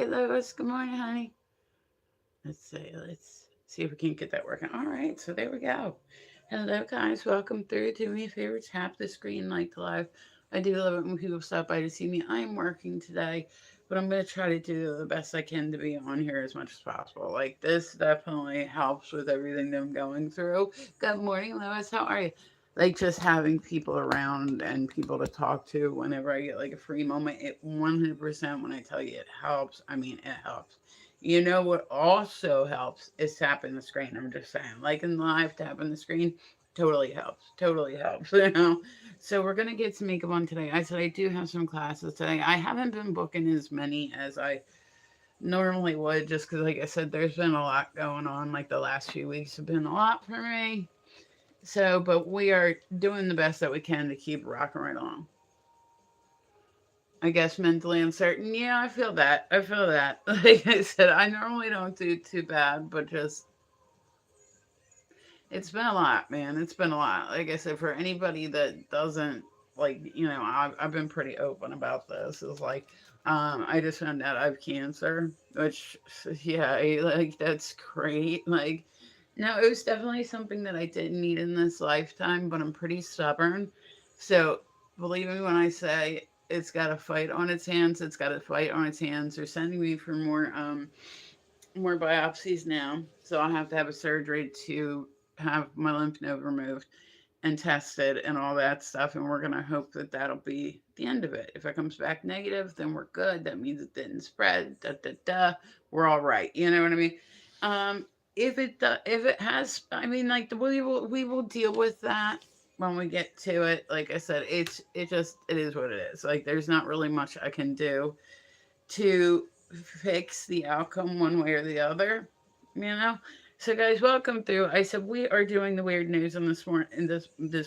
Lois. Good morning, honey. Let's see if we can get that working. All right, so there we go. Hello, guys. Welcome through to me. Favorite tap the screen like to live. I do love it when people stop by to see me. I'm working today, but I'm gonna try to do the best I can to be on here as much as possible. Like this definitely helps with everything that I'm going through. Good morning, Lois. How are you? Like just having people around and people to talk to whenever I get like a free moment. It 100% when I tell you it helps. I mean, it helps. You know what also helps is tapping the screen. I'm just saying, like in live, tapping the screen totally helps. Totally helps. So we're gonna get some makeup on today. I said I do have some classes today. I haven't been booking as many as I normally would, just because, like I said, there's been a lot going on. Like the last few weeks have been a lot for me. So, but we are doing the best that we can to keep rocking right along. I guess mentally uncertain. Yeah, I feel that. I feel that. Like I said, I normally don't do too bad, but just it's been a lot, man. It's been a lot. Like I said, for anybody that doesn't like, I've been pretty open about this. It's like, I just found out I have cancer, which, yeah, like that's great. Like, no, it was definitely something that I didn't need in this lifetime, but I'm pretty stubborn. So believe me when I say it's got to fight on its hands. It's got to fight on its hands. They're sending me for more biopsies now, so I'll have to have a surgery to have my lymph node removed and tested and all that stuff. And we're gonna hope that that'll be the end of it. If it comes back negative, then we're good. That means it didn't spread. Da da da. We're all right. You know what I mean? Um, if it has, I mean, like we will deal with that when we get to it. Like I said, it is what it is. Like there's not really much I can do to fix the outcome one way or the other, you know. So, guys, welcome through. I said we are doing the weird news on this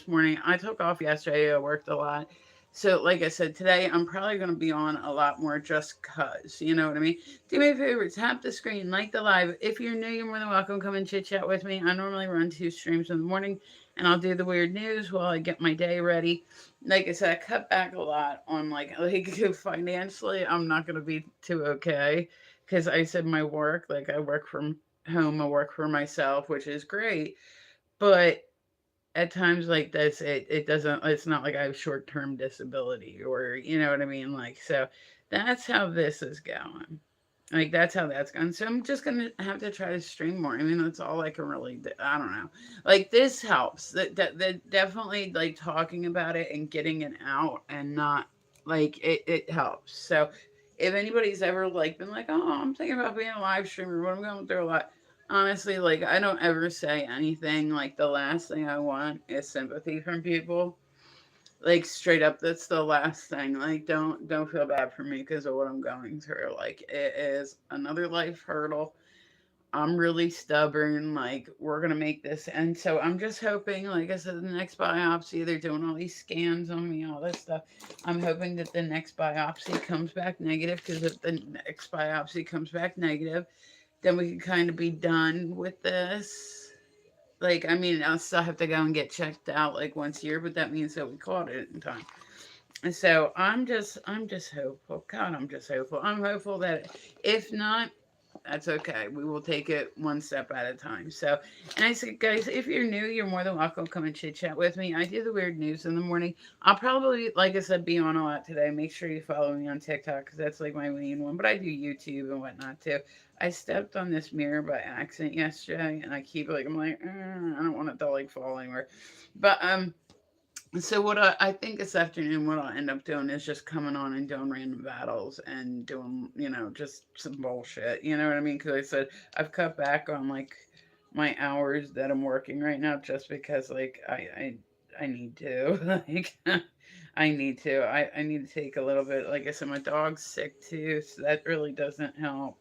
morning. I took off yesterday. I worked a lot. So, like I said, today I'm probably going to be on a lot more just cause. You know what I mean? Do me a favor, tap the screen, like the live. If you're new, you're more than welcome. Come and chit chat with me. I normally run 2 streams in the morning, and I'll do the weird news while I get my day ready. Like I said, I cut back a lot on like financially. I'm not gonna be too okay because I said my work, like I work from home, I work for myself, which is great. But at times like this, it doesn't. It's not like I have short term disability or you know what I mean. Like so, that's how this is going. Like that's how that's going. So I'm just gonna have to try to stream more. I mean, that's all I can really do. I don't know. Like this helps. That definitely like talking about it and getting it out and not like it helps. So if anybody's ever like been like, oh, I'm thinking about being a live streamer, what I'm going through a lot. Honestly, like I don't ever say anything. Like the last thing I want is sympathy from people, like straight up, that's the last thing. Like don't feel bad for me because of what I'm going through. Like it is another life hurdle. I'm really stubborn. Like we're gonna make this, and so I'm just hoping. Like I said, the next biopsy, they're doing all these scans on me, all this stuff. I'm hoping that the next biopsy comes back negative. Because if the next biopsy comes back negative, then we can kind of be done with this. Like, I mean, I'll still have to go and get checked out like once a year, but that means that we caught it in time. And so I'm just hopeful. God, I'm just hopeful. I'm hopeful that if not, that's okay. We will take it one step at a time. So, and I said, guys, if you're new, you're more than welcome. Come and chit chat with me. I do the weird news in the morning. I'll probably, like I said, be on a lot today. Make sure you follow me on TikTok because that's like my main one. But I do YouTube and whatnot too. I stepped on this mirror by accident yesterday, and I keep like I'm like I don't want it to like fall anywhere. But so what I think this afternoon, what I'll end up doing is just coming on and doing random battles and doing, just some bullshit. You know what I mean? Because I said I've cut back on like my hours that I'm working right now just because like I need to like I need to I need to take a little bit. Like I said, my dog's sick too, so that really doesn't help.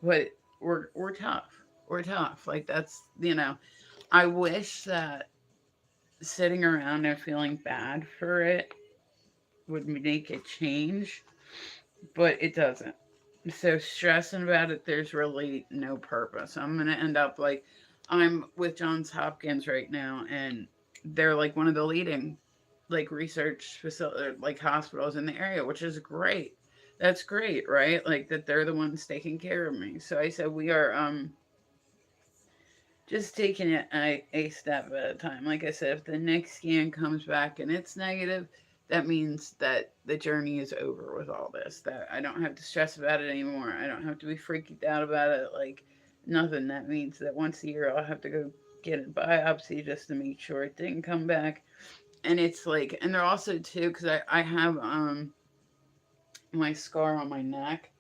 But we're tough. We're tough. Like that's I wish that sitting around and feeling bad for it would make it change, but it doesn't. So stressing about it, there's really no purpose. I'm gonna end up like I'm with Johns Hopkins right now, and they're like one of the leading like research facility like hospitals in the area, which is great. That's great, right? Like that they're the ones taking care of me. So I said we are just taking it a step at a time. Like I said, if the next scan comes back and it's negative, that means that the journey is over with all this. That I don't have to stress about it anymore. I don't have to be freaked out about it. Like nothing. That means that once a year I'll have to go get a biopsy just to make sure it didn't come back. And it's like, and they're also too, because I have my scar on my neck.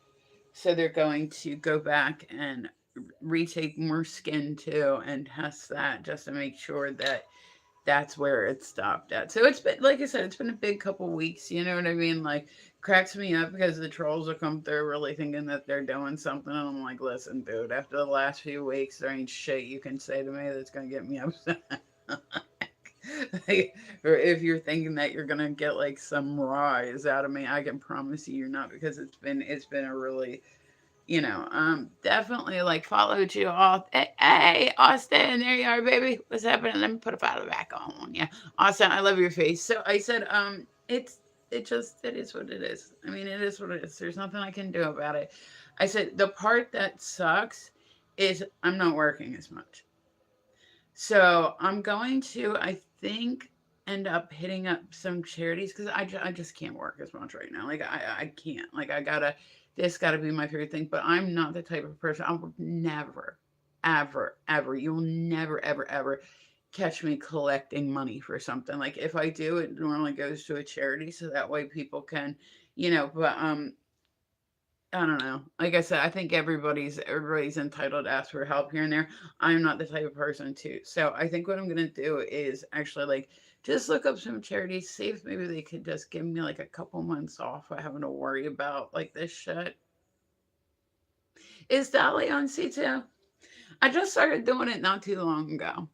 So they're going to go back and retake more skin too and test that just to make sure that that's where it stopped at. So it's been, like I said, it's been a big couple weeks. You know what I mean? Like, cracks me up because the trolls will come through really thinking that they're doing something. And I'm like, listen, dude, after the last few weeks, there ain't shit you can say to me that's going to get me upset. Like, or if you're thinking that you're gonna get like some rise out of me, I can promise you you're not, because it's been a really, definitely like followed you all. Hey, Austin, there you are, baby. What's happening? Let me put a follow back on. Yeah, Austin, I love your face. So I said, it is what it is. I mean, it is what it is. There's nothing I can do about it. I said the part that sucks is I'm not working as much. So I'm going to, I think, end up hitting up some charities because I just can't work as much right now. Like I can't. Like I gotta, this gotta be my favorite thing. But I'm not the type of person. I would never, ever, ever. You'll never, ever, ever catch me collecting money for something. Like if I do, it normally goes to a charity so that way people can, But I don't know. Like I said, I think everybody's entitled to ask for help here and there. I'm not the type of person to. So I think what I'm gonna do is actually like just look up some charities, see if maybe they could just give me like a couple months off of having to worry about like this shit. Is Dolly on C2? I just started doing it not too long ago.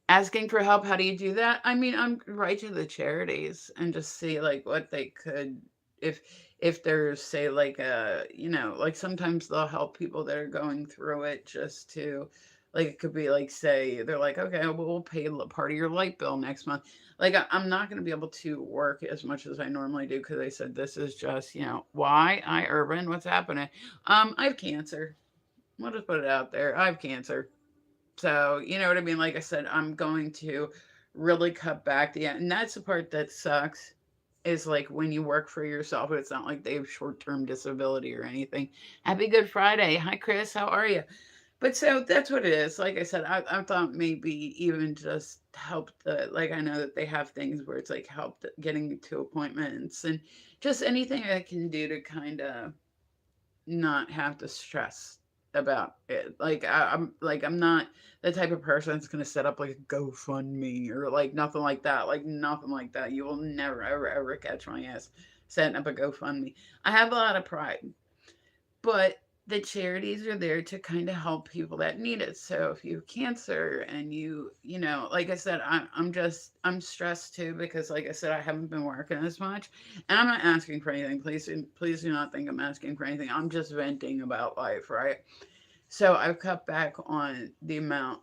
Asking for help, how do you do that? I mean, I'm right to the charities and just see like what they could, if if there's say like like sometimes they'll help people that are going through it, just to, like, it could be like, say they're like, okay, well, we'll pay part of your light bill next month. Like I'm not going to be able to work as much as I normally do because I said this is just, why I urban, what's happening. I have cancer. We'll just put it out there, I have cancer. So, you know what I mean? Like I said, I'm going to really cut back the, and that's the part that sucks, is like when you work for yourself, it's not like they have short-term disability or anything. Happy Good Friday. Hi, Chris. How are you? But so that's what it is. Like I said, I thought maybe even just help like I know that they have things where it's like help getting to appointments and just anything I can do to kind of not have to stress about it. Like I'm not the type of person that's gonna set up like a GoFundMe or like nothing like that. Like nothing like that. You will never ever ever catch my ass setting up a GoFundMe. I have a lot of pride, but the charities are there to kind of help people that need it. So if you have cancer and like I said, I'm stressed too because like I said, I haven't been working as much, and I'm not asking for anything. Please do not think I'm asking for anything. I'm just venting about life, right? So I've cut back on the amount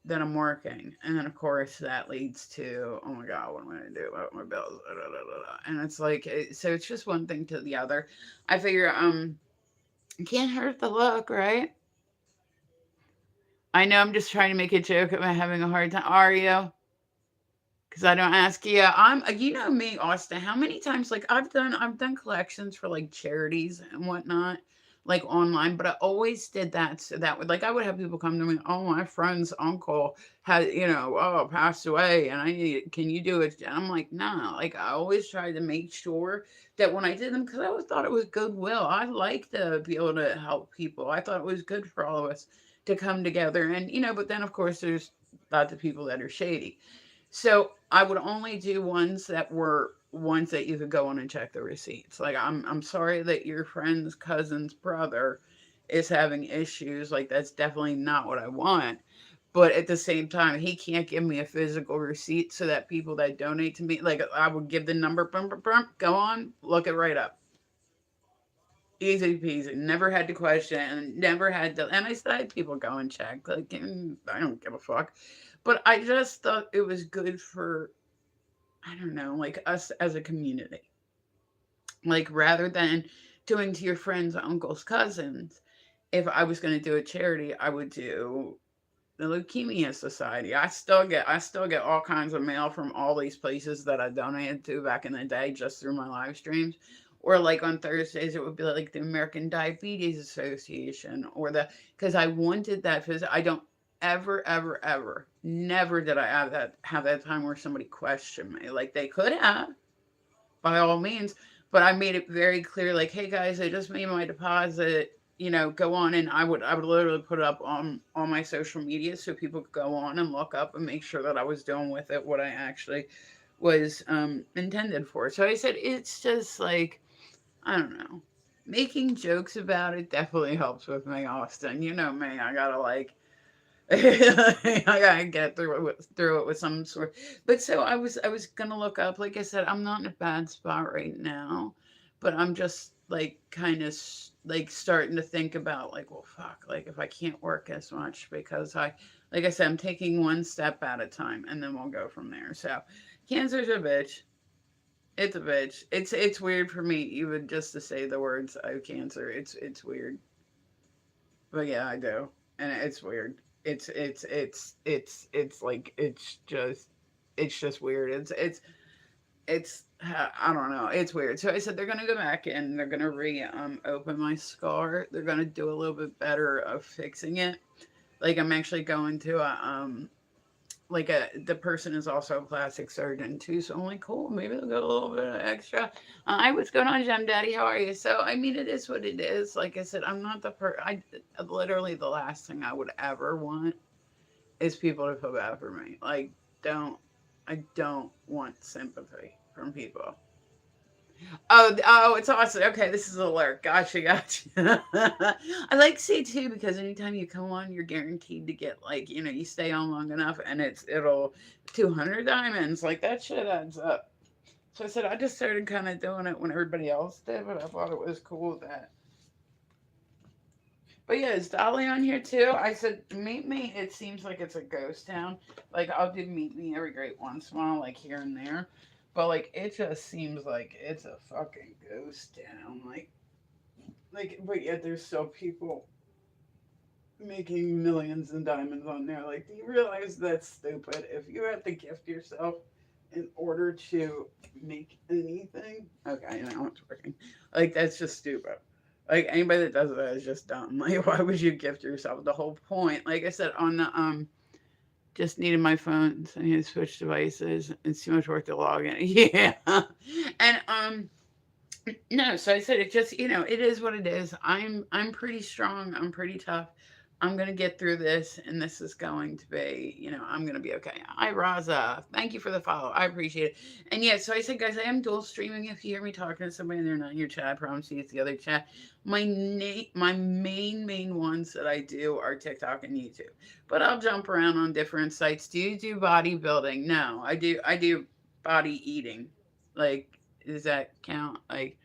that I'm working, and then of course that leads to, oh my god, what am I gonna do about my bills? And it's like, so it's just one thing to the other. I figure it can't hurt the look, right? I know I'm just trying to make a joke about having a hard time. Are you? Because I don't ask you. You know me, Austin. How many times, like, I've done collections for like charities and whatnot, like online, but I always did that so that would, like, I would have people come to me, oh, my friend's uncle had, passed away, and I need, can you do it? And I'm like, nah. Like, I always tried to make sure that when I did them, because I always thought it was goodwill. I like to be able to help people. I thought it was good for all of us to come together, and but then of course there's lots of people that are shady. So I would only do ones that were ones that you could go on and check the receipts. Like I'm sorry that your friend's cousin's brother is having issues. Like that's definitely not what I want. But at the same time, he can't give me a physical receipt so that people that donate to me, like I would give the number, go on, look it right up. Easy peasy. Never had to question and never had to. And I still had people go and check. Like, I don't give a fuck. But I just thought it was good for, I don't know, like us as a community. Like, rather than doing to your friends, uncles, cousins, if I was going to do a charity, I would do the Leukemia Society. I still get all kinds of mail from all these places that I donated to back in the day just through my live streams. Or like on Thursdays, it would be like the American Diabetes Association, or the because I wanted that visit. I don't ever, ever, ever, never did I have that time where somebody questioned me. Like they could have, by all means. But I made it very clear, like, hey guys, I just made my deposit. Go on, and I would literally put it up on my social media so people could go on and look up and make sure that I was doing with it what I actually was intended for. So I said it's just like, I don't know. Making jokes about it definitely helps with me, Austin. You know me, I gotta like I gotta get through it with some sort. But so I was gonna look up. Like I said, I'm not in a bad spot right now, but I'm just like kind of like starting to think about like, well, fuck, like if I can't work as much because like I said, I'm taking one step at a time, and then we'll go from there. So, cancer's a bitch. It's a bitch. It's weird for me even just to say the words I have cancer. It's weird. But yeah, I do, and it's weird. It's like it's just weird. It's I don't know. It's weird. So I said they're gonna go back and they're gonna re open my scar. They're gonna do a little bit better of fixing it. Like I'm actually going to a like the person is also a plastic surgeon too, so I'm like, cool, maybe they'll get a little bit of extra. Hi, what's going on, Gem Daddy? How are you? So I mean, it is what it is. Like I said, I'm not the I literally the last thing I would ever want is people to feel bad for me. Like, don't I don't want sympathy from people. Oh, it's awesome. Okay, this is an alert. Gotcha, gotcha. I like C too because anytime you come on, you're guaranteed to get like you stay on long enough, and it'll 200 diamonds. Like that shit adds up. So I said I just started kind of doing it when everybody else did, but I thought it was cool that. But yeah, is Dolly on here too? I said meet me. It seems like it's a ghost town. Like I'll do meet me every great once in a while, like here and there. But like it just seems like it's a fucking ghost town. But yet there's still people making millions in diamonds on there. Like, do you realize that's stupid? If you have to gift yourself in order to make anything, okay, now it's working. Like, that's just stupid. Like, anybody that does that is just dumb. Like, why would you gift yourself? The whole point, like I said, on the just needed my phone, so I need to switch devices. It's too much work to log in. Yeah, and no, so I said it just, it is what it is. I'm pretty strong. I'm pretty tough. I'm gonna get through this, and this is going to be, I'm gonna be okay. Hi, Raza. Thank you for the follow. I appreciate it. And yeah, so I said, guys, I am dual streaming. If you hear me talking to somebody and they're not in your chat, I promise you it's the other chat. My main ones that I do are TikTok and YouTube, but I'll jump around on different sites. Do you do bodybuilding? No, I do body eating. Like, does that count? Like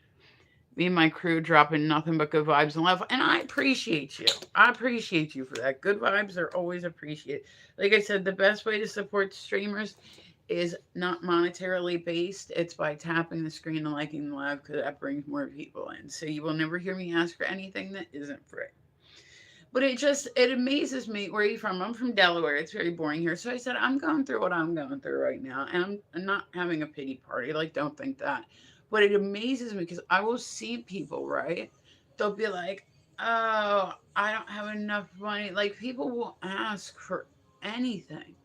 me and my crew dropping nothing but good vibes and love. And I appreciate you. I appreciate you for that. Good vibes are always appreciated. Like I said, the best way to support streamers is not monetarily based. It's by tapping the screen and liking the live because that brings more people in. So you will never hear me ask for anything that isn't free. But it amazes me. Where are you from? I'm from Delaware. It's very boring here. So I said I'm going through what I'm going through right now, and I'm not having a pity party. Like, don't think that. But it amazes me because I will see people, right? They'll be like, "Oh, I don't have enough money." Like, people will ask for anything.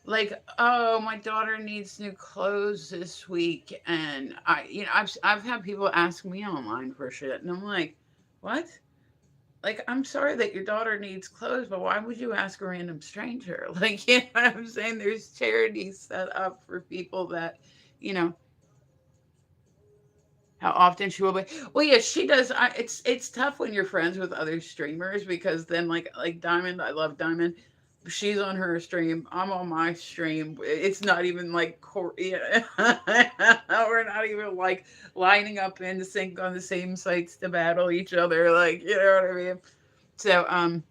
Like, "Oh, my daughter needs new clothes this week," and I've had people ask me online for shit, and I'm like, "What?" Like, I'm sorry that your daughter needs clothes, but why would you ask a random stranger? Like, you know what I'm saying? There's charities set up for people that, you know, how often she will be. Well, yeah, she does. It's tough when you're friends with other streamers because then like Diamond, I love Diamond. She's on her stream. I'm on my stream. It's not even like yeah. We're not even like lining up in sync on the same sites to battle each other. Like, you know what I mean? So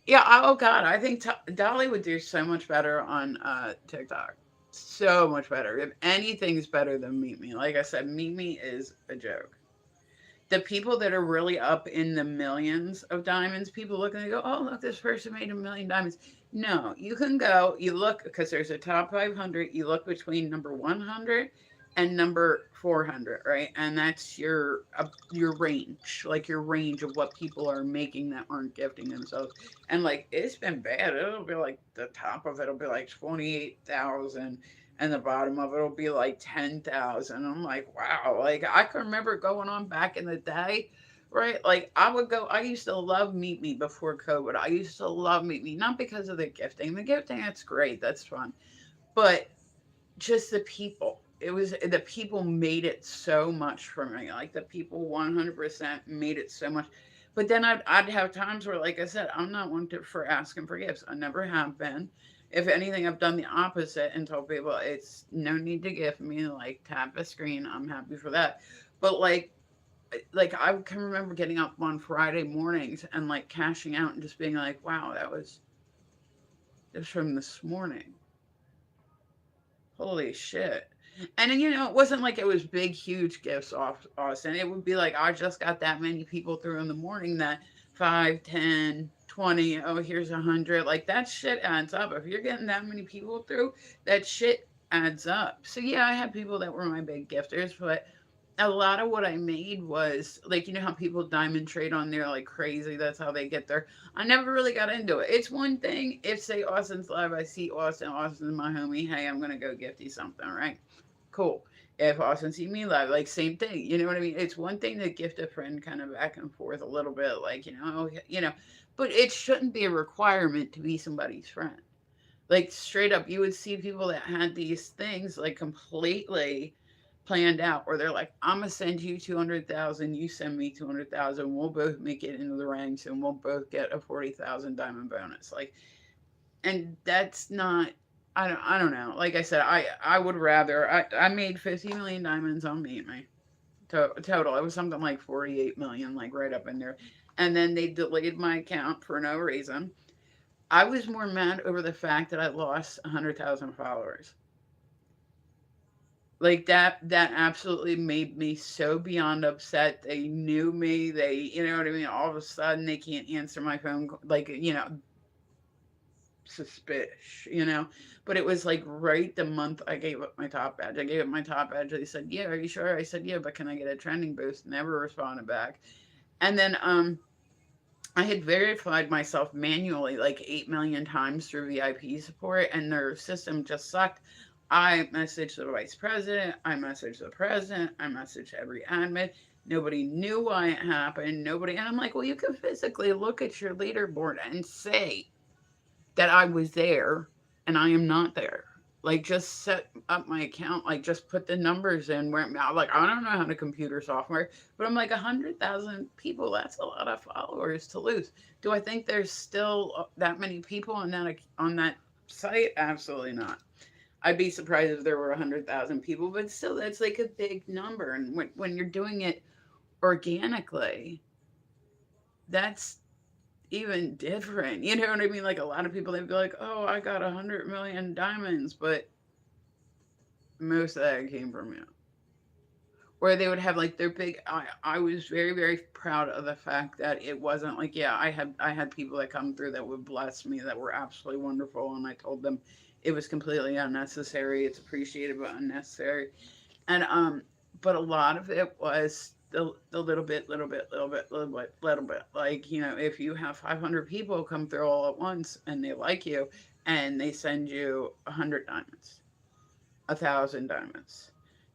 yeah. Oh God, I think Dolly would do so much better on TikTok. So much better. If anything's better than Meet Me, like I said, Meet Me is a joke. The people that are really up in the millions of diamonds, people look and they go, "Oh, look, this person made 1 million diamonds." No, you can go, you look because there's a top 500. You look between number 100 and number 400, right? And that's your range, like your range of what people are making that aren't gifting themselves. And like it's been bad. It'll be like the top of it'll be like 28,000 and the bottom of it'll be like 10,000. I'm like, wow. Like I can remember going on back in the day, right? Like I would go. I used to love Meet Me before COVID. I used to love Meet Me, not because of the gifting. The gifting, that's great, that's fun, but just the people. It was the people made it so much for me. Like the people 100% made it so much. But then I'd have times where, like I said, I'm not one for asking for gifts. I never have been. If anything, I've done the opposite and told people it's no need to gift me. Like tap a screen, I'm happy for that. But like I can remember getting up on Friday mornings and like cashing out and just being like, wow, that was just from this morning. Holy shit. And then, it wasn't like it was big, huge gifts off Austin. It would be like, I just got that many people through in the morning that 5, 10, 20. Oh, here's 100. Like that shit adds up. If you're getting that many people through, that shit adds up. So yeah, I had people that were my big gifters, but a lot of what I made was like, how people diamond trade on there like crazy. That's how they get there. I never really got into it. It's one thing if, say, Austin's live, I see Austin, Austin's my homie. Hey, I'm gonna go gift you something, right? Cool. If Austin see me live, like same thing. You know what I mean? It's one thing to gift a friend kind of back and forth a little bit, like but it shouldn't be a requirement to be somebody's friend. Like straight up, you would see people that had these things like completely planned out, where they're like, "I'm gonna send you 200,000, you send me 200,000, we'll both make it into the ranks, and we'll both get a 40,000 diamond bonus." Like, and that's not. I don't know. Like I said, I would rather. I made 50 million diamonds on Meet Me total. It was something like 48 million, like right up in there, and then they deleted my account for no reason. I was more mad over the fact that I lost 100,000 followers. Like that absolutely made me so beyond upset. They knew me. They, you know what I mean? All of a sudden they can't answer my phone, like, suspicious, But it was like right the month I gave up my top badge. I gave up my top badge. They said, "Yeah, are you sure?" I said, "Yeah, but can I get a trending boost?" Never responded back. And then I had verified myself manually like 8 million times through VIP support, and their system just sucked. I messaged the vice president, I messaged the president, I messaged every admin. Nobody knew why it happened. Nobody, and I'm like, well, you can physically look at your leaderboard and say that I was there and I am not there. Like, just set up my account, like, just put the numbers in where, like, I don't know how to computer software, but I'm like, 100,000 people, that's a lot of followers to lose. Do I think there's still that many people on that site? Absolutely not. I'd be surprised if there were 100,000 people, but still, that's like a big number. And when you're doing it organically, that's even different. You know what I mean? Like a lot of people, they'd be like, "Oh, I got 100 million diamonds," but most of that came from you. Where they would have like their big. I was very very proud of the fact that it wasn't like, yeah, I had people that come through that would bless me that were absolutely wonderful, and I told them it was completely unnecessary. It's appreciated but unnecessary. And but a lot of it was the little bit. Like, if you have 500 people come through all at once and they like you, and they send you 100 diamonds, 1,000 diamonds,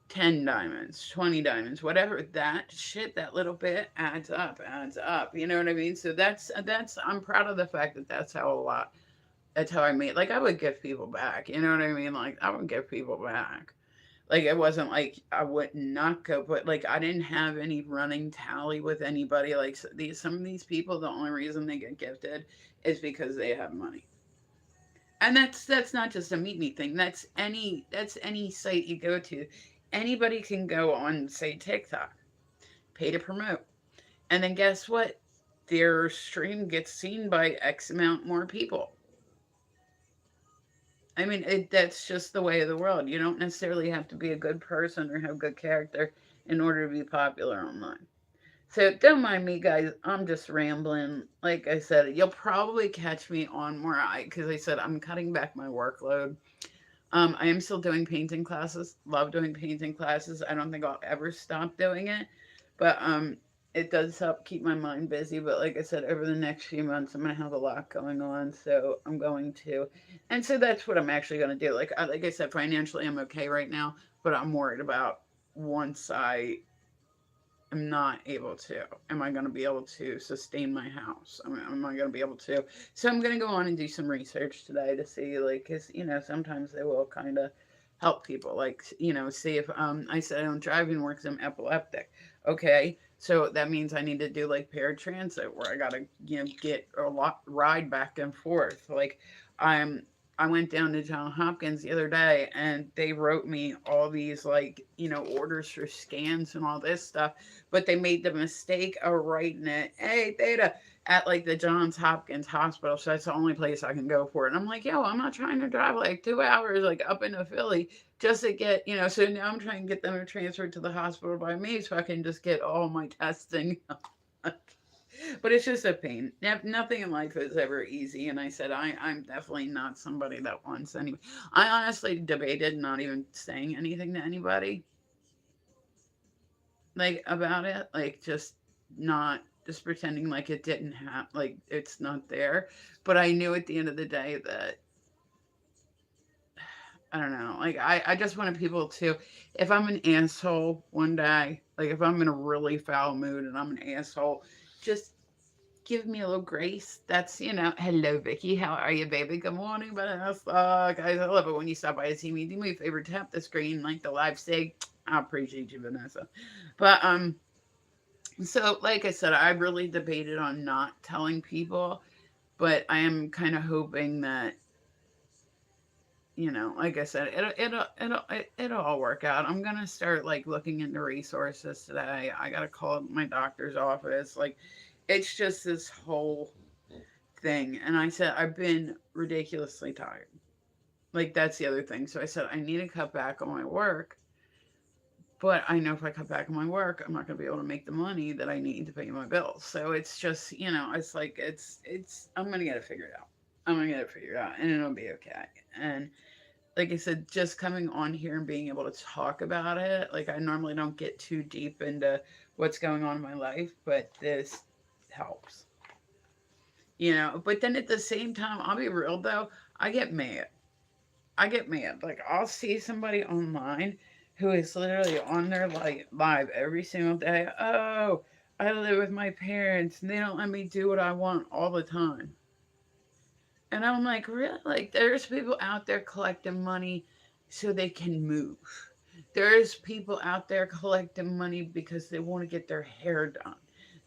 10 diamonds, 20 diamonds, whatever, that shit, that little bit adds up, adds up. You know what I mean? So that's I'm proud of the fact that that's how a lot. That's how I made. Like I would give people back. You know what I mean? Like I would give people back. Like it wasn't like I would not go, but like I didn't have any running tally with anybody. Like some of these people, the only reason they get gifted is because they have money. And that's not just a Meet Me thing. That's any site you go to. Anybody can go on, say, TikTok, pay to promote, and then guess what? Their stream gets seen by X amount more people. I mean, that's just the way of the world. You don't necessarily have to be a good person or have good character in order to be popular online. So don't mind me, guys. I'm just rambling. Like I said, you'll probably catch me on more because I said I'm cutting back my workload. I am still doing painting classes. Love doing painting classes. I don't think I'll ever stop doing it, but it does help keep my mind busy. But like I said, over the next few months, I'm gonna have a lot going on, so I'm going to, and so that's what I'm actually gonna do. Like I said, financially, I'm okay right now, but I'm worried about once I am not able to. Am I going to be able to sustain my house? Am I going to be able to? So I'm going to go on and do some research today to see, like, because, sometimes they will kind of help people. Like, see if I said I don't driving works, I'm epileptic. Okay. So that means I need to do like paratransit where I got to, get a lot ride back and forth. Like, I'm I went down to John Hopkins the other day and they wrote me all these like, orders for scans and all this stuff, but they made the mistake of writing it, hey, Theta, at like the Johns Hopkins Hospital. So that's the only place I can go for it. And I'm like, yo, I'm not trying to drive like 2 hours like up into Philly just to get, so now I'm trying to get them to transfer to the hospital by me so I can just get all my testing. But it's just a pain. Nothing in life is ever easy. And I said, I'm definitely not somebody that wants any. I honestly debated not even saying anything to anybody like about it, like just pretending like it didn't happen, like it's not there. But I knew at the end of the day that I don't know, like I just wanted people to, if I'm an asshole one day, like if I'm in a really foul mood and I'm an asshole, just give me a little grace. That's, hello, Vicky. How are you, baby? Good morning, Vanessa. Guys, I love it when you stop by and see me. Do me a favor, tap the screen, like the live say. I appreciate you, Vanessa. But, so like I said, I really debated on not telling people, but I am kind of hoping that, like I said, it'll all work out. I'm gonna start like looking into resources today. I gotta call my doctor's office. Like, it's just this whole thing. And I said, I've been ridiculously tired. Like, that's the other thing. So I said, I need to cut back on my work. But I know if I cut back on my work, I'm not going to be able to make the money that I need to pay my bills. So it's just, it's like, I'm going to get it figured out. I'm going to get it figured out and it'll be okay. And like I said, just coming on here and being able to talk about it, like I normally don't get too deep into what's going on in my life, but this helps. But then at the same time, I'll be real though, I get mad. I get mad. Like, I'll see somebody online who is literally on their live every single day. Oh, I live with my parents and they don't let me do what I want all the time. And I'm like, really? Like, there's people out there collecting money so they can move. There's people out there collecting money because they want to get their hair done.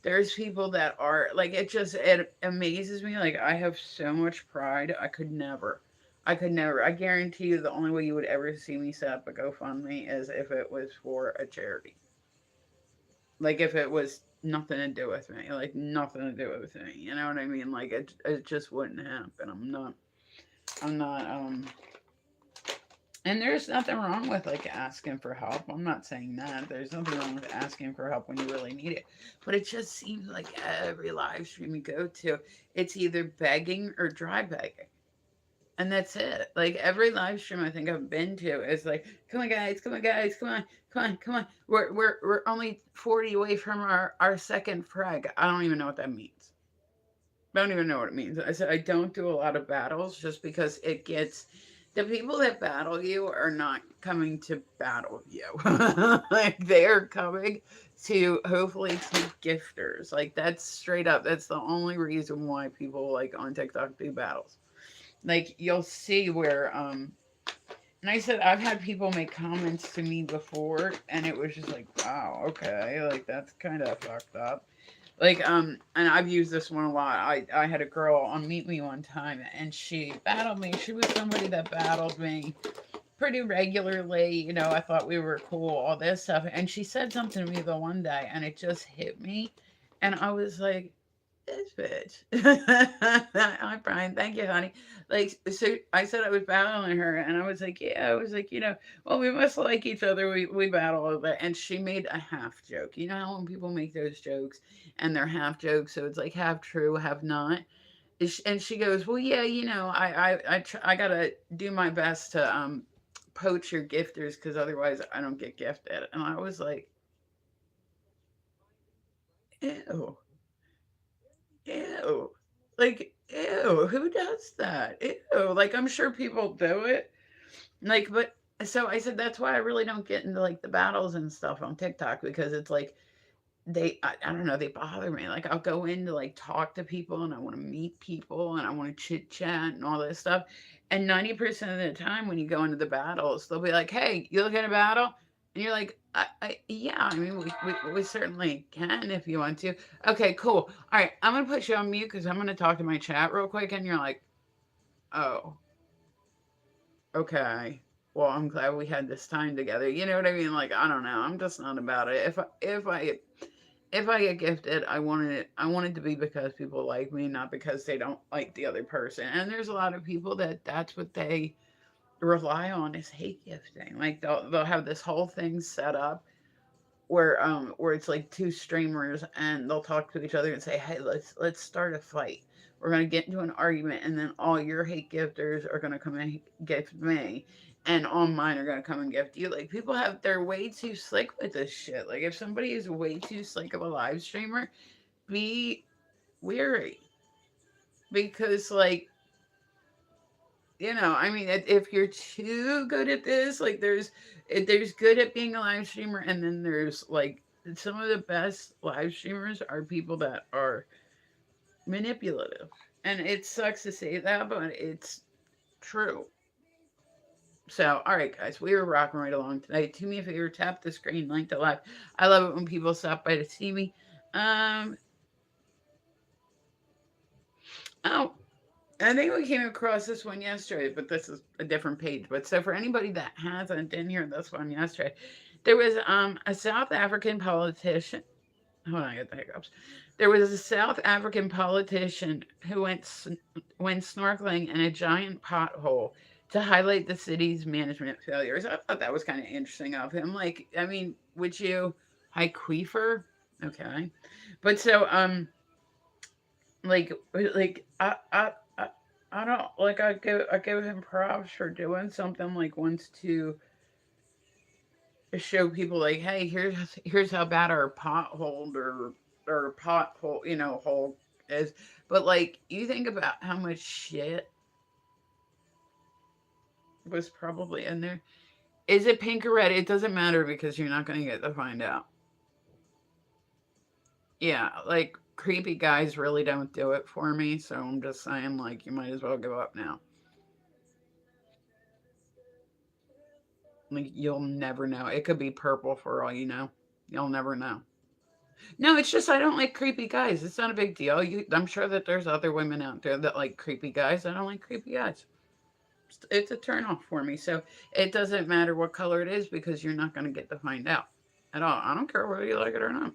There's people that are like, it amazes me. Like, I have so much pride. I could never. I guarantee you the only way you would ever see me set up a GoFundMe is if it was for a charity. Like, if it was nothing to do with me. Like, nothing to do with me. You know what I mean? Like, it just wouldn't happen. I'm not, and there's nothing wrong with like asking for help. I'm not saying that. There's nothing wrong with asking for help when you really need it. But it just seems like every live stream you go to, it's either begging or dry begging. And that's it. Like every live stream I think I've been to is like, come on guys, come on guys, come on, come on, come on. We're only 40 away from our second frag. I don't even know what that means. I don't even know what it means. I said I don't do a lot of battles just because it gets, the people that battle you are not coming to battle you. Like they are coming to hopefully take gifters. Like that's straight up. That's the only reason why people like on TikTok do battles. Like you'll see where and I said I've had people make comments to me before and it was just like, wow, okay, like that's kind of fucked up. Like, and I've used this one a lot. I had a girl on Meet Me one time, and she battled me. She was somebody that battled me pretty regularly. I thought we were cool, all this stuff. And she said something to me the one day, and it just hit me. And I was like, This bitch. Hi, Brian. Thank you, honey. Like, so I said I was battling her, and I was like, yeah, I was like, well, we must like each other. We battle a bit. And she made a half joke. You know how when people make those jokes and they're half jokes, so it's like half true, half not. And she goes, well, yeah, I gotta do my best to poach your gifters because otherwise I don't get gifted. And I was like, ew. Ew. Like, ew, who does that? Ew. Like, I'm sure people do it. Like, but so I said that's why I really don't get into like the battles and stuff on TikTok because it's like I don't know, they bother me. Like I'll go in to like talk to people and I want to meet people and I want to chit chat and all this stuff. And 90% of the time when you go into the battles, they'll be like, hey, you look at a battle? And you're like, yeah, I mean, we certainly can if you want to. Okay, cool. All right, I'm going to put you on mute because I'm going to talk to my chat real quick. And you're like, oh, okay. Well, I'm glad we had this time together. You know what I mean? Like, I don't know. I'm just not about it. If I get gifted, I want it to be because people like me, not because they don't like the other person. And there's a lot of people that's what they rely on is hate gifting. Like they'll have this whole thing set up where it's like two streamers and they'll talk to each other and say, "Hey, let's start a fight. We're gonna get into an argument, and then all your hate gifters are gonna come and gift me, and all mine are gonna come and gift you." Like people they're way too slick with this shit. Like if somebody is way too slick of a live streamer, be weary because I mean, if you're too good at this, like there's good at being a live streamer, and then there's like some of the best live streamers are people that are manipulative, and it sucks to say that, but it's true. So, all right, guys, we were rocking right along tonight. Do me a favor, tap the screen, link to live. I love it when people stop by to see me. Um, oh, I think we came across this one yesterday, but this is a different page. But so for anybody that hasn't didn't hear this one yesterday, there was a South African politician. Hold on, I got the hiccups. There was a South African politician who went snorkeling in a giant pothole to highlight the city's management failures. I thought that was kind of interesting of him. Like, I mean, would you? Hi, Queefer. Okay, but so I don't like I give him props for doing something like once to show people like, hey, here's how bad our pothole or pothole hole is. But like you think about how much shit was probably in there. Is it pink or red? It doesn't matter because you're not gonna get to find out. Yeah, like creepy guys really don't do it for me, so I'm just saying like you might as well give up now. Like you'll never know. It could be purple for all you know. You'll never know. No, it's just I don't like creepy guys. It's not a big deal. I'm sure that there's other women out there that like creepy guys. I don't like creepy guys. It's a turn off for me. So it doesn't matter what color it is because you're not going to get to find out at all. I don't care whether you like it or not.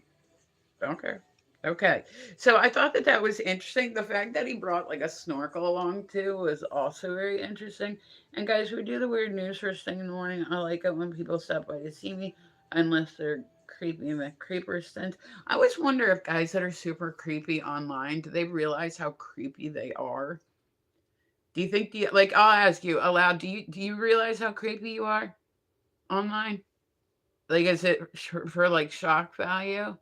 Don't care. Okay. So I thought that that was interesting. The fact that he brought like a snorkel along too was also very interesting. And guys, we do the weird news first thing in the morning. I like it when people stop by to see me, unless they're creepy in the creeper sense. I always wonder if guys that are super creepy online, do they realize how creepy they are? Do you think like I'll ask you aloud, do you realize how creepy you are online? Like is it for like shock value?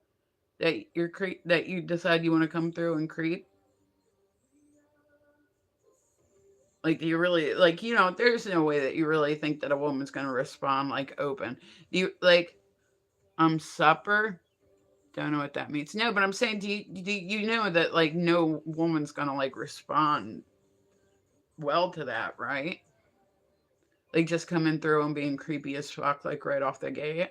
That you decide you want to come through and creep? Like, do you really like? There's no way that you really think that a woman's gonna respond like open. You like supper? Don't know what that means. No, but I'm saying, do you know that like no woman's gonna like respond well to that, right? Like just coming through and being creepy as fuck, like right off the gate.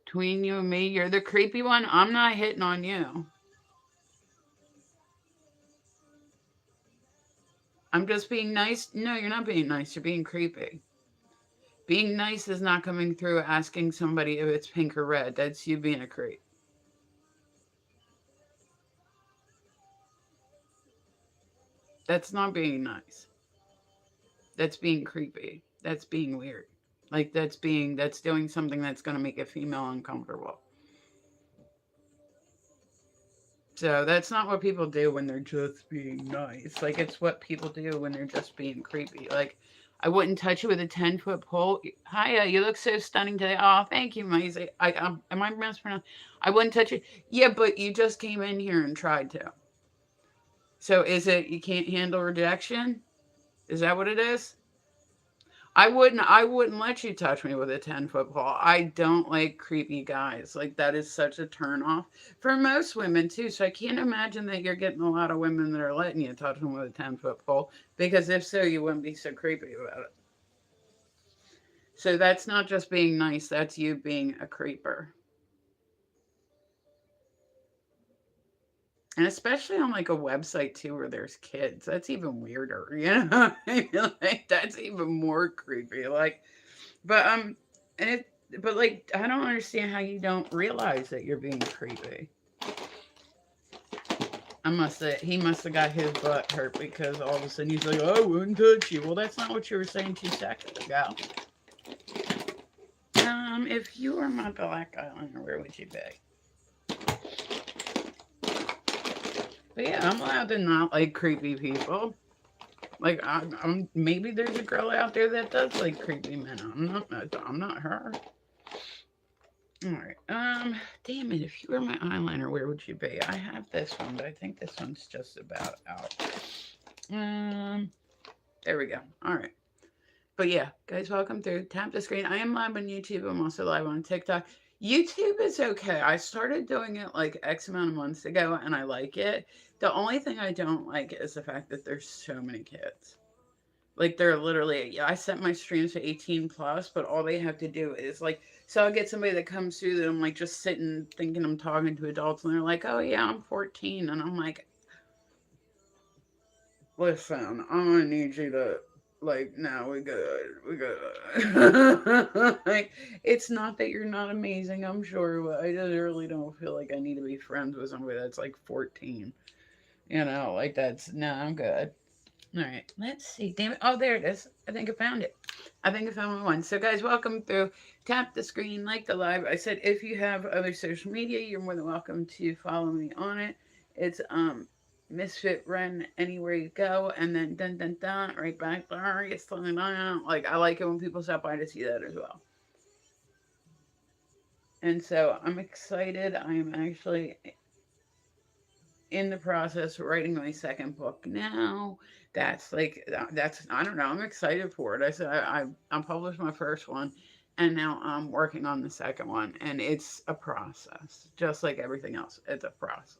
Between you and me, you're the creepy one. I'm not hitting on you. I'm just being nice. No, you're not being nice. You're being creepy. Being nice is not coming through asking somebody if it's pink or red. That's you being a creep. That's not being nice. That's being creepy. That's being weird. Like that's doing something that's going to make a female uncomfortable. So that's not what people do when they're just being nice. Like it's what people do when they're just being creepy. Like I wouldn't touch you with a 10-foot pole. Hiya, you look so stunning today. Oh, thank you, Maisie. Am I mispronounced? I wouldn't touch you. Yeah, but you just came in here and tried to. So is it you can't handle rejection? Is that what it is? I wouldn't let you touch me with a 10-foot pole. I don't like creepy guys. Like that is such a turn off for most women too. So I can't imagine that you're getting a lot of women that are letting you touch them with a 10-foot pole, because if so, you wouldn't be so creepy about it. So that's not just being nice, that's you being a creeper. And especially on like a website too where there's kids. That's even weirder, you know? I feel like that's even more creepy. Like But and it but like I don't understand how you don't realize that you're being creepy. He must have got his butt hurt because all of a sudden he's like, "Oh, I wouldn't touch you." Well, that's not what you were saying 2 seconds ago. If you were my black eyeliner, where would you be? But yeah, I'm allowed to not like creepy people. Like I'm maybe there's a girl out there that does like creepy men. I'm not her. All right. Damn it. If you were my eyeliner, where would you be? I have this one, but I think this one's just about out. Um, there we go. All right. But yeah, guys, welcome through. Tap the screen. I am live on YouTube. I'm also live on TikTok. YouTube is okay. I started doing it like X amount of months ago, and I like it. The only thing I don't like is the fact that there's so many kids. Like they're literally, yeah, I set my streams to 18 plus, but all they have to do is like, so I'll get somebody that comes through that I'm like just sitting thinking I'm talking to adults, and they're like, oh yeah, I'm 14. And I'm like, listen, I'm gonna need you to, like, no, we good. We good. Like, it's not that you're not amazing, I'm sure, but I just really don't feel like I need to be friends with somebody that's like 14. You know, like that's, no, I'm good. All right, let's see. Damn it. Oh, there it is. I think I found it. I think I found my one. So, guys, welcome through. Tap the screen, like the live. I said if you have other social media, you're more than welcome to follow me on it. It's Misfit Ren anywhere you go, and then dun dun dun right back there. It's slowing down. Like I like it when people stop by to see that as well. And so I'm excited. I am actually in the process of writing my second book now. That's I don't know. I'm excited for it. I said I published my first one, and now I'm working on the second one, and it's a process, just like everything else. It's a process.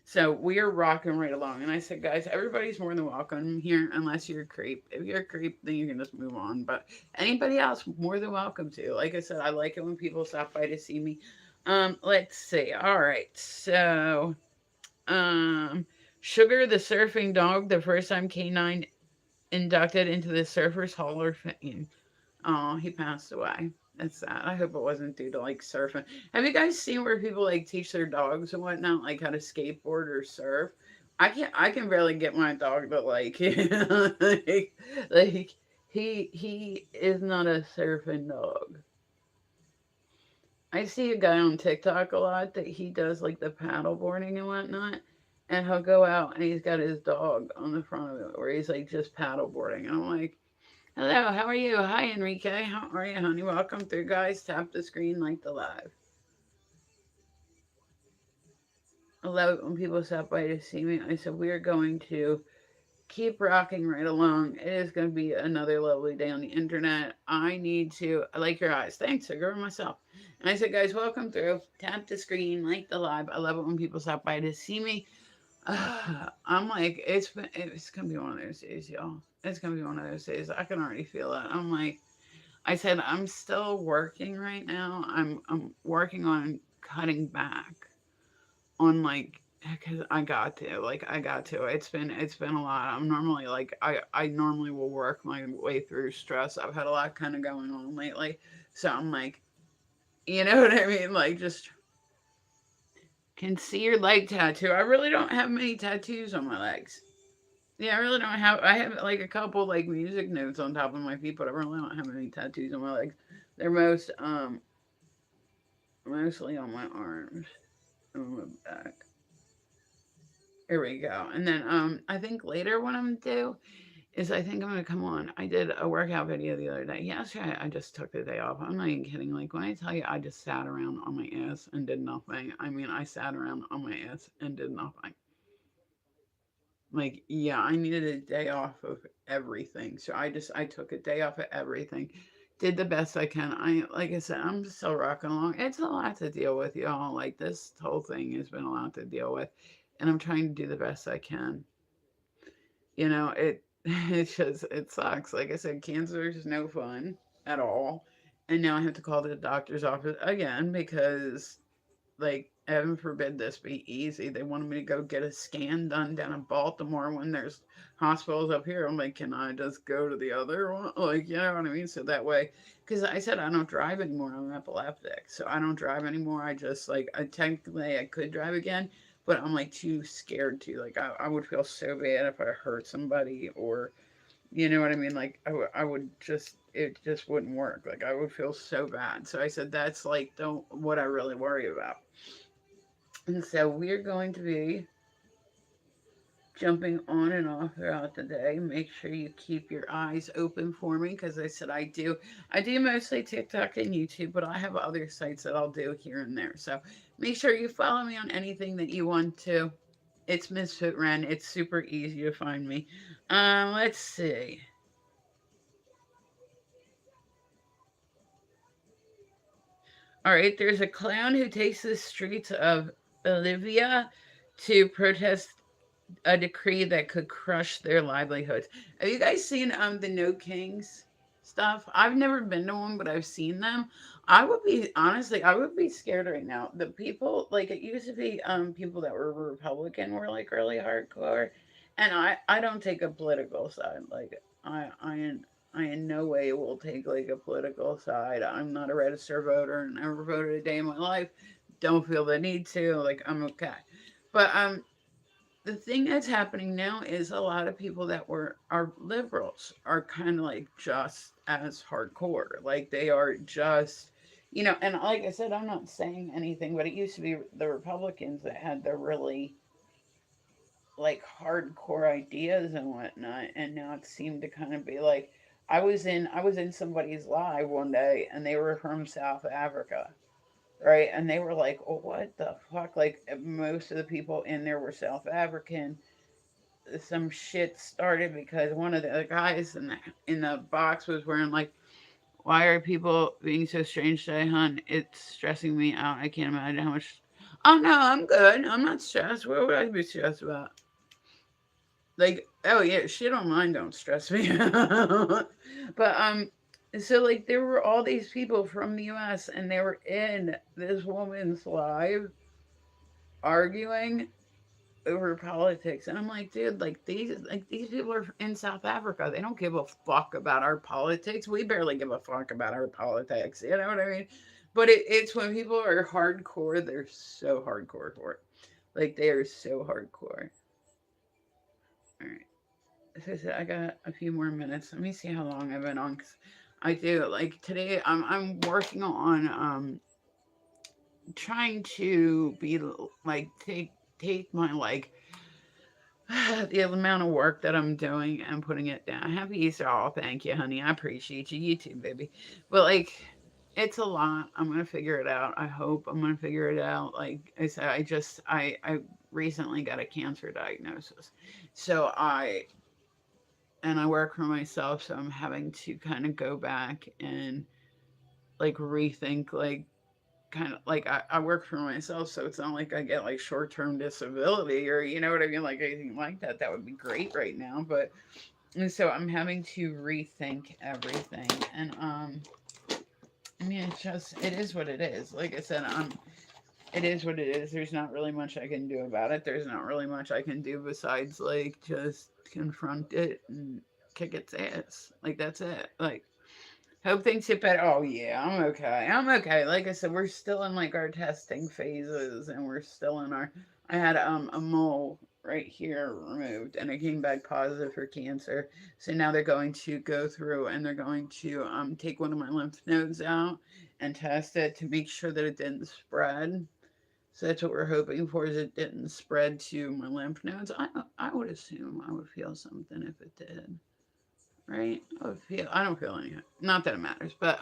So we are rocking right along. And I said, guys, everybody's more than welcome here, unless you're a creep. If you're a creep, then you can just move on. But anybody else, more than welcome to. Like I said, I like it when people stop by to see me. Let's see. All right, so um, Sugar the surfing dog, the first time canine inducted into the Surfers Hall of Fame. Oh, he passed away. That's sad. I hope it wasn't due to like surfing. Have you guys seen where people like teach their dogs and whatnot, like how to skateboard or surf? I can barely get my dog to like, like he is not a surfing dog. I see a guy on TikTok a lot that he does like the paddle boarding and whatnot. And he'll go out and he's got his dog on the front of it where he's like just paddle boarding. And I'm like, hello, how are you? Hi, Enrique. How are you, honey? Welcome through, guys. Tap the screen like the live. I love it when people stop by to see me. I said, we are going to keep rocking right along. It is going to be another lovely day on the internet. I like your eyes. Thanks, I grew myself. And I said, guys, welcome through. Tap the screen, like the live. I love it when people stop by to see me. I'm like, it's gonna be one of those days, y'all. It's gonna be one of those days. I can already feel it. I'm like, I said, I'm still working right now. I'm working on cutting back on like because I got to, like, I got to. It's been a lot. I'm normally like, I normally will work my way through stress. I've had a lot kind of going on lately, so I'm like, you know what I mean? Like, just can see your leg tattoo. I really don't have many tattoos on my legs. Yeah, I really don't have. I have like a couple like music notes on top of my feet, but I really don't have any tattoos on my legs. They're mostly on my arms and on my back. Here we go. And then I think later what I'm gonna do is I think I'm gonna come on. I did a workout video the other day. Yesterday I just took the day off. I'm not even kidding. Like when I tell you I just sat around on my ass and did nothing, I mean I sat around on my ass and did nothing. Like, yeah, I needed a day off of everything. So I took a day off of everything. Did the best I can. Like I said, I'm still rocking along. It's a lot to deal with, y'all. Like this whole thing has been a lot to deal with. And I'm trying to do the best I can. It's just it sucks. Like I said, cancer is no fun at all. And now I have to call the doctor's office again because like heaven forbid this be easy. They wanted me to go get a scan done down in Baltimore when there's hospitals up here. I'm like, can I just go to the other one? Like, you know what I mean? So that way, because I said I don't drive anymore. I'm epileptic, so I don't drive anymore. I just like I technically I could drive again, but I'm like too scared to. Like I would feel so bad if I hurt somebody or you know what I mean? Like I would just it just wouldn't work. Like I would feel so bad. So I said that's like don't what I really worry about. And so we're going to be jumping on and off throughout the day. Make sure you keep your eyes open for me because I said I do mostly TikTok and YouTube, but I have other sites that I'll do here and there. So make sure you follow me on anything that you want to. It's Misfit Ren. It's super easy to find me. Let's see. All right, there's a clown who takes the streets of Bolivia to protest a decree that could crush their livelihoods. Have you guys seen the No Kings stuff? I've never been to one, but I've seen them. I would be honestly, I would be scared right now. The people like it used to be people that were Republican were like really hardcore, and I don't take a political side. Like I in no way will take like a political side. I'm not a registered voter. Never voted a day in my life. Don't feel the need to. Like I'm okay. But the thing that's happening now is a lot of people that were are liberals are kind of like just as hardcore. Like they are just, and like I said, I'm not saying anything, but it used to be the Republicans that had the really like hardcore ideas and whatnot, and now it seemed to kind of be like I was in somebody's live one day, and they were from South Africa, right? And they were like, "Oh, what the fuck?" Like most of the people in there were South African. Some shit started because one of the guys in the box was wearing like, "Why are people being so strange today, hun? It's stressing me out. I can't imagine how much." Oh no, I'm good. I'm not stressed. What would I be stressed about? Like, oh yeah, shit on mine don't stress me out. But so like there were all these people from the US and they were in this woman's live arguing over politics, and I'm like, dude, like these people are in South Africa. They don't give a fuck about our politics. We barely give a fuck about our politics. You know what I mean? But it's when people are hardcore, they're so hardcore for it. Like they are so hardcore. All right. So I got a few more minutes. Let me see how long I've been on. 'Cause I do like today. I'm working on trying to be like take my like the amount of work that I'm doing and putting it down. Happy Easter, all. Thank you, honey. I appreciate you. You too, baby. But like, it's a lot. I'm gonna figure it out. I hope I'm gonna figure it out. Like I said, I recently got a cancer diagnosis, so I work for myself, so I'm having to kind of go back and like rethink like kind of like I work for myself, so it's not like I get like short term disability or you know what I mean, like anything like that. That would be great right now, but and so I'm having to rethink everything, and I mean it's just it is what it is. Like I said, it is what it is. There's not really much I can do about it. There's not really much I can do besides like just confront it and kick its ass. Like that's it. Like hope things get better. Oh yeah, I'm okay. I'm okay. Like I said, we're still in like our testing phases, and we're still in our. I had a mole right here removed, and it came back positive for cancer. So now they're going to go through and they're going to take one of my lymph nodes out and test it to make sure that it didn't spread. So that's what we're hoping for is it didn't spread to my lymph nodes. I would assume I would feel something if it did, right? I don't feel anything. Not that it matters, but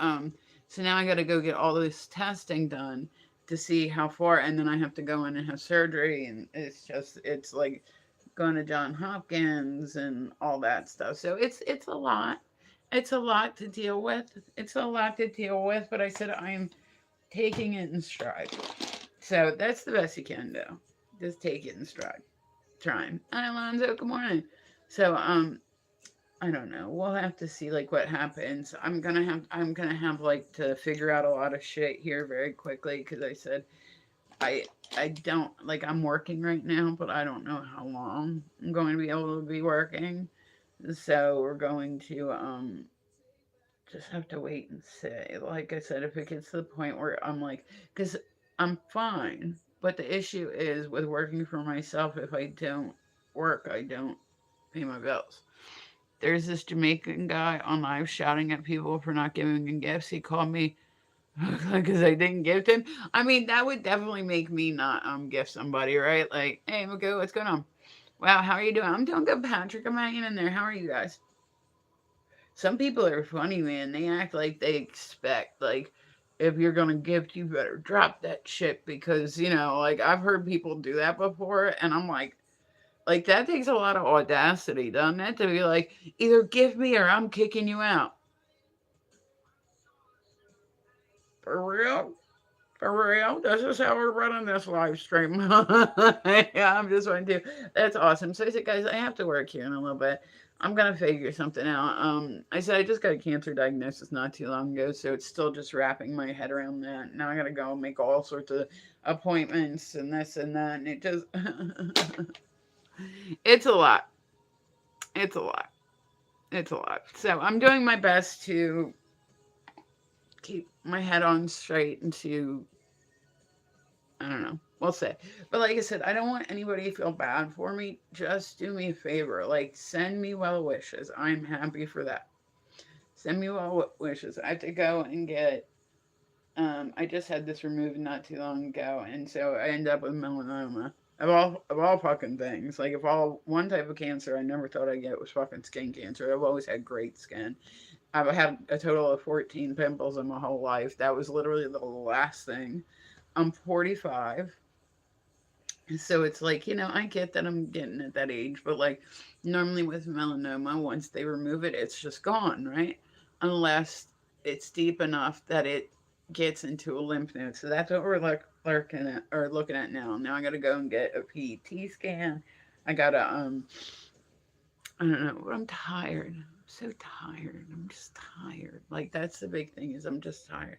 so now I got to go get all this testing done to see how far, and then I have to go in and have surgery, and it's like going to John Hopkins and all that stuff. So it's a lot. It's a lot to deal with. It's a lot to deal with, but I said I'm taking it in stride. So that's the best you can do. Just take it in stride. Trying. Hi, Alonzo. Good morning. So I don't know. We'll have to see like what happens. I'm gonna have like to figure out a lot of shit here very quickly because I said I I don't like I'm working right now, but I don't know how long I'm going to be able to be working. So we're going to just have to wait and see. Like I said, if it gets to the point where I'm like, because I'm fine, but the issue is with working for myself. If I don't work, I don't pay my bills. There's this Jamaican guy on live shouting at people for not giving him gifts. He called me because I didn't gift him. I mean, that would definitely make me not gift somebody, right? Like, hey, okay, what's going on? Wow, how are you doing? I'm doing good, Patrick. I'm hanging in there. How are you guys? Some people are funny, man. They act like they expect like if you're gonna gift, you better drop that shit because like I've heard people do that before, and I'm like that takes a lot of audacity, doesn't it? To be like, either give me or I'm kicking you out. For real? For real? This is how we're running this live stream. Yeah, I'm just wanting to. That's awesome. So I said, guys, I have to work here in a little bit. I'm gonna figure something out. I said I just got a cancer diagnosis not too long ago, so it's still just wrapping my head around that. Now I gotta go make all sorts of appointments and this and that, and it just it's a lot. It's a lot. It's a lot. So I'm doing my best to keep my head on straight and to I don't know. We'll say. But like I said, I don't want anybody to feel bad for me. Just do me a favor. Like, send me well wishes. I'm happy for that. Send me well wishes. I have to go and get. I just had this removed not too long ago, and so I end up with melanoma. Of all fucking things, like if all one type of cancer I never thought I'd get was fucking skin cancer. I've always had great skin. I've had a total of 14 pimples in my whole life. That was literally the last thing. I'm 45. So it's like, I get that I'm getting at that age, but like normally with melanoma, once they remove it, it's just gone, right? Unless it's deep enough that it gets into a lymph node. So that's what we're looking at now. Now I gotta go and get a PET scan. I gotta I don't know, but I'm tired. I'm so tired. I'm just tired. Like that's the big thing is I'm just tired.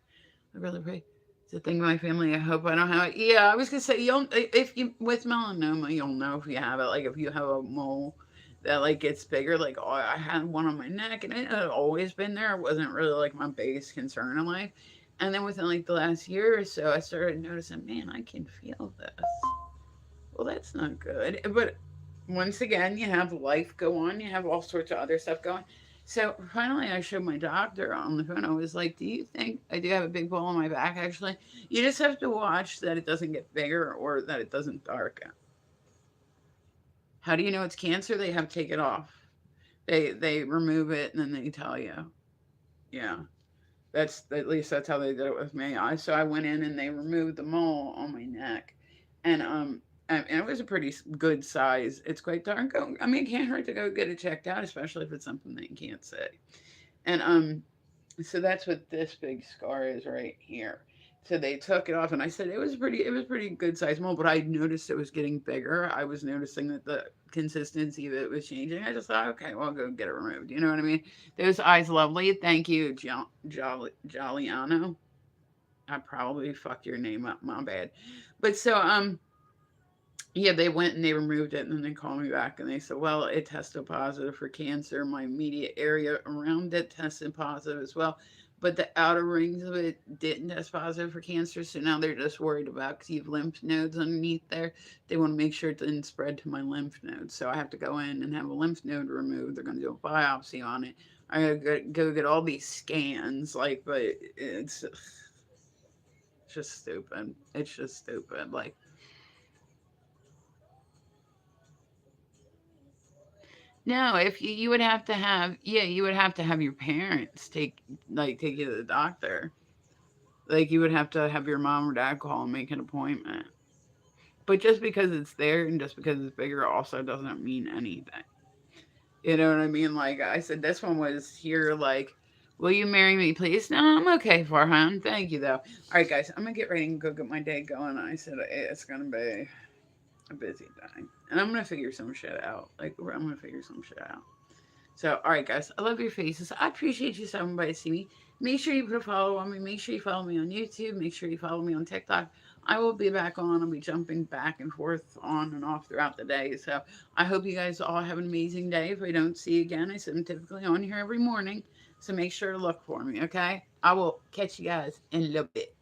I really pray. It's a thing in my family. I hope I don't have it. Yeah, I was gonna say you'll if you with melanoma, you'll know if you have it. Like if you have a mole that like gets bigger. Like oh, I had one on my neck, and it had always been there. It wasn't really like my biggest concern in life. And then within like the last year or so, I started noticing, man, I can feel this. Well, that's not good. But once again, you have life go on. You have all sorts of other stuff going. So finally, I showed my doctor on the phone. I was like, "Do you think I do have a big ball on my back? Actually, you just have to watch that it doesn't get bigger or that it doesn't darken. How do you know it's cancer? They have to take it off. They remove it and then they tell you. Yeah, that's at least that's how they did it with me. I went in and they removed the mole on my neck, and and it was a pretty good size. It's quite dark. I mean, it can't hurt to go get it checked out, especially if it's something that you can't see. And so that's what this big scar is right here. So they took it off, and I said it was pretty good size mole, but I noticed it was getting bigger. I was noticing that the consistency of it was changing. I just thought, okay, well, I'll go get it removed. You know what I mean? Those eyes, lovely. Thank you, Jolliano. I probably fucked your name up. My bad. But so yeah, they went and they removed it, and then they called me back and they said, well, it tested positive for cancer. My immediate area around it tested positive as well. But the outer rings of it didn't test positive for cancer. So now they're just worried about because you have lymph nodes underneath there. They want to make sure it didn't spread to my lymph nodes. So I have to go in and have a lymph node removed. They're going to do a biopsy on it. I gotta go get all these scans. Like, but it's just stupid. It's just stupid. Like, no, if you would have to have yeah, you would have to have your parents take you to the doctor. Like you would have to have your mom or dad call and make an appointment. But just because it's there and just because it's bigger also doesn't mean anything. You know what I mean? Like I said, this one was here like, will you marry me, please? No, I'm okay, Farhan. Thank you though. All right, guys, I'm gonna get ready and go get my day going. I said it's gonna be a busy day, and I'm gonna figure some shit out. Like I'm gonna figure some shit out. So, all right, guys, I love your faces. I appreciate you stopping by to see me. Make sure you put a follow on me. Make sure you follow me on YouTube. Make sure you follow me on TikTok. I will be back on. I'll be jumping back and forth on and off throughout the day. So, I hope you guys all have an amazing day. If I don't see you again, I said I'm typically on here every morning. So, make sure to look for me, okay? I will catch you guys in a little bit.